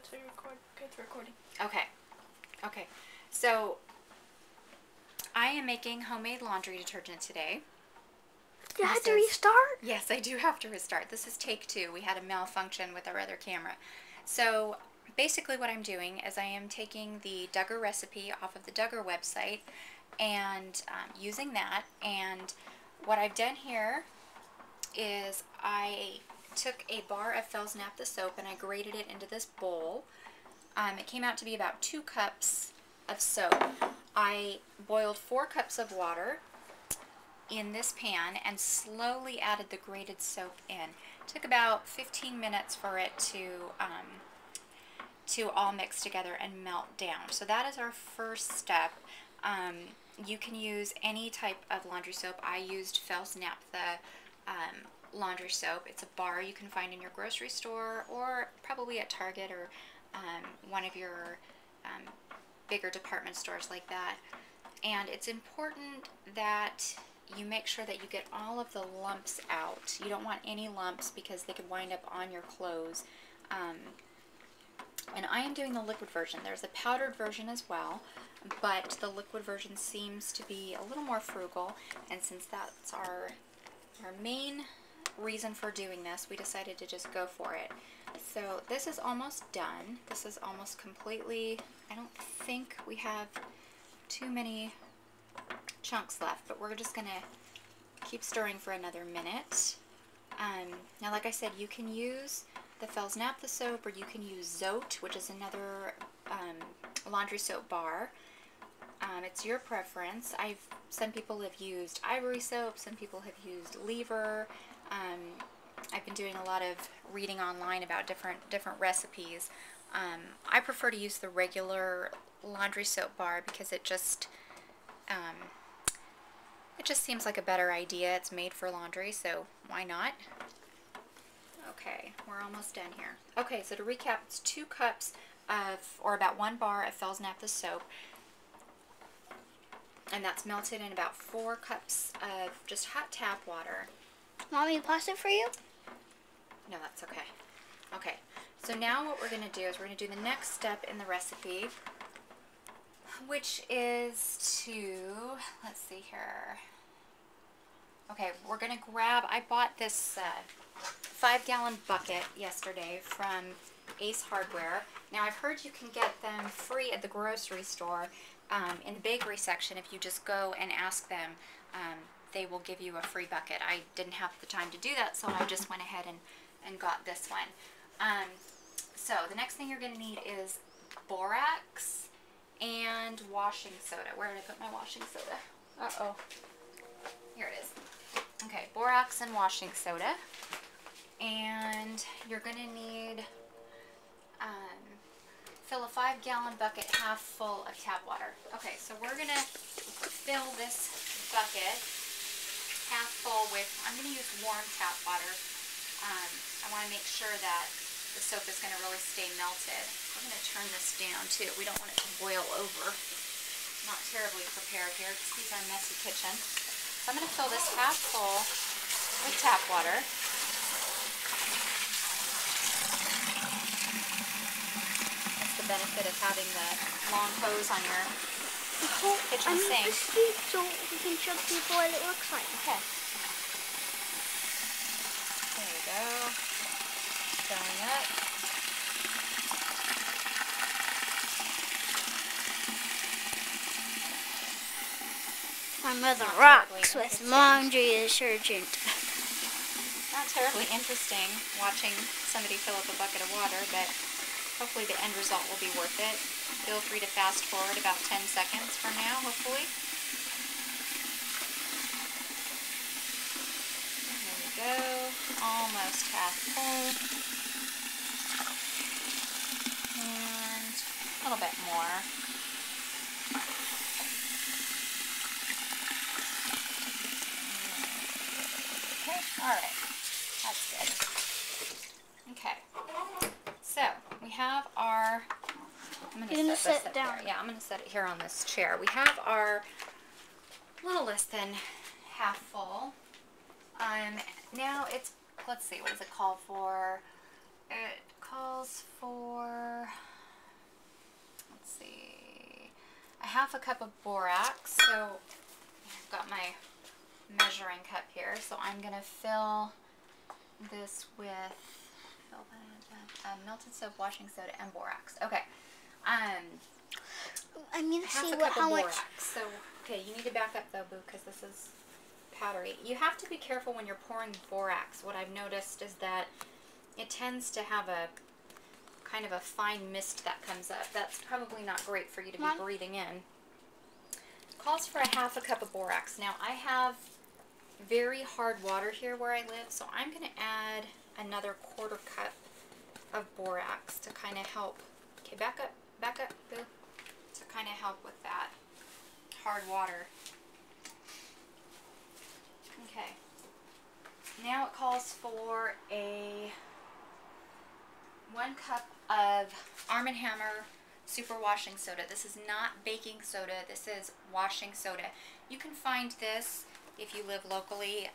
So you're recording. Okay, it's recording. Okay. Okay. So, I am making homemade laundry detergent today. You had to restart? Yes, I do have to restart. This is take 2. We had a malfunction with our other camera. So, basically what I'm doing is I am taking the Duggar Recipe off of the Duggar website and using that. And what I've done here is I took a bar of Fels-Naptha soap and I grated it into this bowl. It came out to be about 2 cups of soap. I boiled 4 cups of water in this pan and slowly added the grated soap in. It took about 15 minutes for it to all mix together and melt down. So that is our first step. You can use any type of laundry soap. I used Fels-Naptha laundry soap. It's a bar you can find in your grocery store or probably at Target or one of your bigger department stores like that. And it's important that you make sure that you get all of the lumps out. You don't want any lumps because they could wind up on your clothes. And I am doing the liquid version. There's a powdered version as well, but the liquid version seems to be a little more frugal, and since that's our main reason for doing this, we decided to just go for it. So this is almost done. This is almost completely, I don't think we have too many chunks left, but we're just going to keep stirring for another minute. Now, like I said, you can use the Fels-Naptha soap or you can use Zote, which is another laundry soap bar. It's your preference. Some people have used ivory soap, some people have used lever. I've been doing a lot of reading online about different recipes. I prefer to use the regular laundry soap bar because it just seems like a better idea. It's made for laundry, so why not? Okay, we're almost done here. Okay, so to recap, it's 2 cups of, or about 1 bar of Fels-Naptha soap, and that's melted in about 4 cups of just hot tap water. Mommy, pause it for you? No, that's okay. Okay, so now what we're going to do is we're going to do the next step in the recipe, which is to, let's see here. Okay, we're going to grab, I bought this 5-gallon bucket yesterday from Ace Hardware. Now, I've heard you can get them free at the grocery store in the bakery section. If you just go and ask them, they will give you a free bucket. I didn't have the time to do that, so I just went ahead and got this one. So the next thing you're going to need is borax and washing soda. Where did I put my washing soda? Uh-oh. Here it is. Okay, borax and washing soda. And you're going to need, fill a 5-gallon bucket half full of tap water. Okay, so we're going to fill this bucket half full with, I'm going to use warm tap water. I want to make sure that the soap is going to really stay melted. We're going to turn this down too. We don't want it to boil over. Not terribly prepared here. Excuse our messy kitchen. So I'm going to fill this half full with tap water. That's the benefit of having the long hose on your kitchen sink. So we can show people what it looks like. Okay. There we go. Filling up. My mother rocks with laundry detergent. Not terribly interesting watching somebody fill up a bucket of water, but hopefully the end result will be worth it. Feel free to fast forward about 10 seconds from now, hopefully. There we go. Almost half full. And a little bit more. Okay, alright. That's good. Okay. So, we have our, I'm going to set this down. Yeah, I'm going to set it here on this chair. We have our little less than half full. Now it's, let's see, what does it call for? It calls for half a cup of borax. So I've got my measuring cup here. So I'm going to fill this with melted soap, washing soda, and borax. Okay. I mean, Half see a cup how of much. borax. So, okay, you need to back up though, Boo, because this is powdery. You have to be careful when you're pouring borax. What I've noticed is that it tends to have a kind of a fine mist that comes up. That's probably not great for you to be breathing in. Calls for a half a cup of borax. Now, I have very hard water here where I live, so I'm going to add another 1/4 cup of borax to kind of help. Okay, back up, Boo, to kind of help with that hard water. Okay. Now it calls for a 1 cup of Arm & Hammer Super Washing Soda. This is not baking soda. This is washing soda. You can find this if you live locally.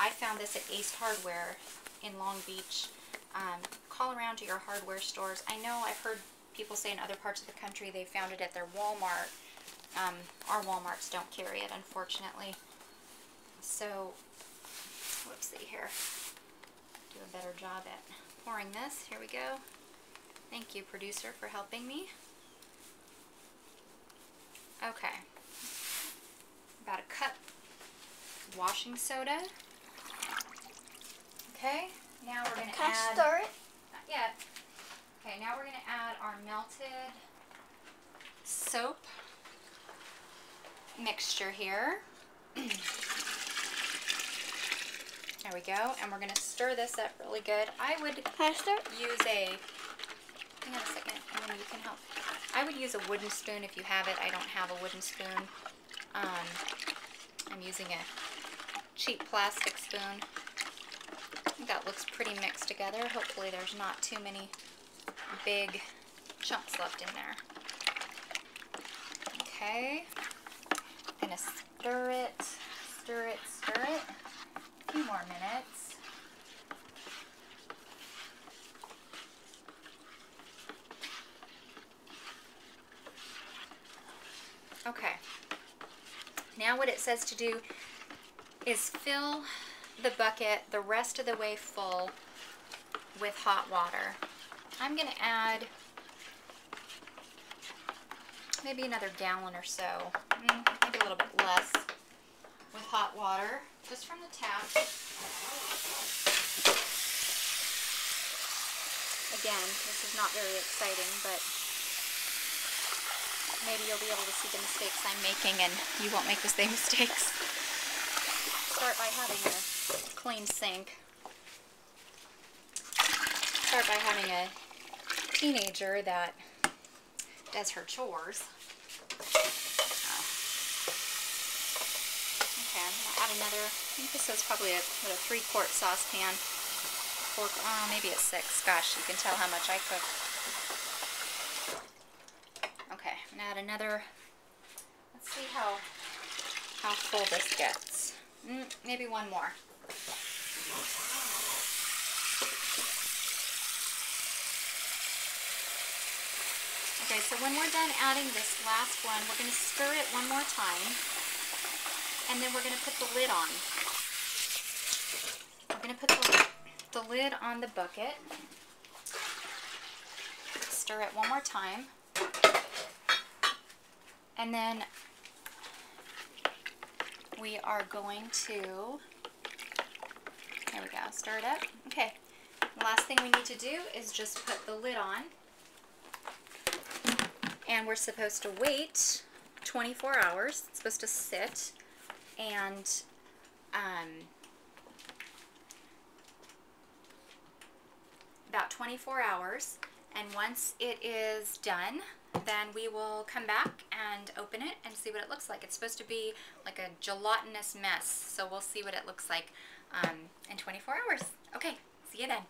I found this at Ace Hardware in Long Beach. Call around to your hardware stores. I know I've heard people say in other parts of the country they found it at their Walmart. Our Walmarts don't carry it, unfortunately. So, whoopsie here. Do a better job at pouring this. Here we go. Thank you, producer, for helping me. Okay. About a cup washing soda. Okay. Now we're going to add... Can I stir it? Not yet. Okay, now we're going to add our melted soap mixture here. There we go. And we're going to stir this up really good. I would use a... Hang on a second, and then you can help. I would use a wooden spoon if you have it. I don't have a wooden spoon. I'm using a cheap plastic spoon. I think that looks pretty mixed together. Hopefully there's not too many big chunks left in there. Okay. I'm going to stir it, stir it, stir it. A few more minutes. Okay. Now what it says to do is fill the bucket the rest of the way full with hot water. I'm going to add maybe another gallon or so, maybe a little bit less, with hot water, just from the tap. Again, this is not very exciting, but maybe you'll be able to see the mistakes I'm making and you won't make the same mistakes. Start by having a clean sink. Start by having a teenager that does her chores. Okay, I'm going to add another, I think this is probably a 3-quart saucepan. Maybe it's 6. Gosh, you can tell how much I cook. Okay, I'm going to add another, let's see how full this gets. Maybe one more. Okay, so when we're done adding this last one, we're going to stir it one more time, and then we're going to put the lid on. We're going to put the lid on the bucket, stir it one more time, and then we are going to, there we go, stir it up. Okay, the last thing we need to do is just put the lid on. And we're supposed to wait 24 hours. It's supposed to sit, and about 24 hours. And once it is done, then we will come back and open it and see what it looks like. It's supposed to be like a gelatinous mess, so we'll see what it looks like in 24 hours. Okay, see you then.